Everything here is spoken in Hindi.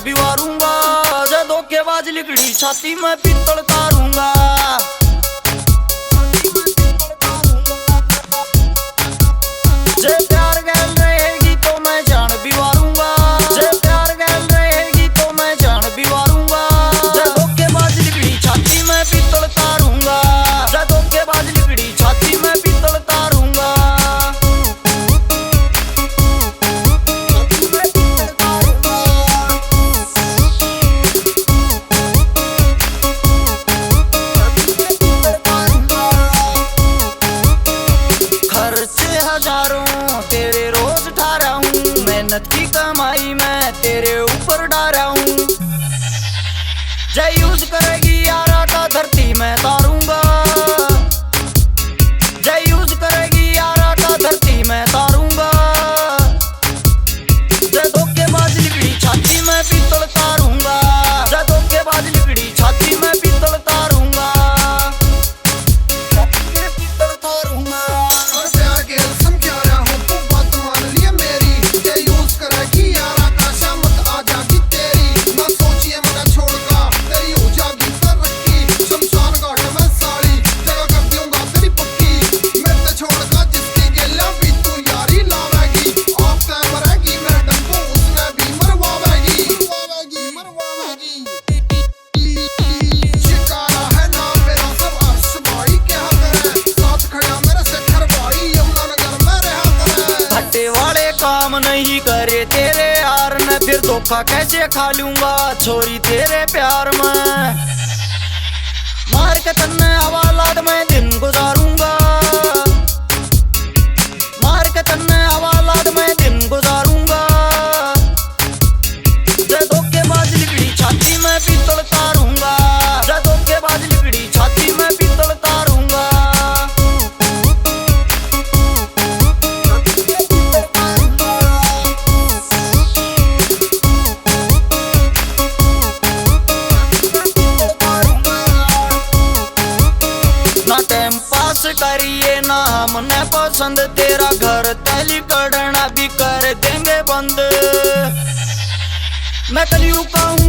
भी वारूंगा। जे धोखेबाज लिकड़ी छाती में पीतल तारूंगा। जे प्यार गैल रहेगी तो मैं जान भी वारूंगा। जे प्यार गैल रहेगी तो मैं जान भी वारूंगा। जे धोखेबाज लिकड़ी छाती में पीतल तारूंगा। जे धोखेबाज लिकड़ी छाती में पीतल तारूंगा। खर्चे हजारों तेरे रोज ठारा हूँ। मेहनत की कमाई मैं तेरे ऊपर डारा हूँ। जय यूज करेगी यारा का धरती में तारूंगा। जय यूज करेगी यारा का धरती में तारूंगा। जय धोखेबाज लिकड़ी छाती में पीतल तारूंगा। जय धोखेबाज लिकड़ी छाती में पीतल तारूंगा। पीतल तारूंगा। काम नहीं करे तेरे यार ने फिर धोखा कैसे खा लूंगा छोरी तेरे प्यार में। मार के तन्ने हवालात में दिन गुजारूंगा। मार के तन्ने हवालात में दिन गुजारूंगा। जे धोखेबाज लिकड़ी छाती में पीतल तारूंगा। जे धोखेबाज लिकड़ी छाती में पीतल तारूंगा। ना टाइम पास करिए ना हमने पसंद। तेरा घर तली करना भी कर देंगे बंद। मैं कलयुग का हूँ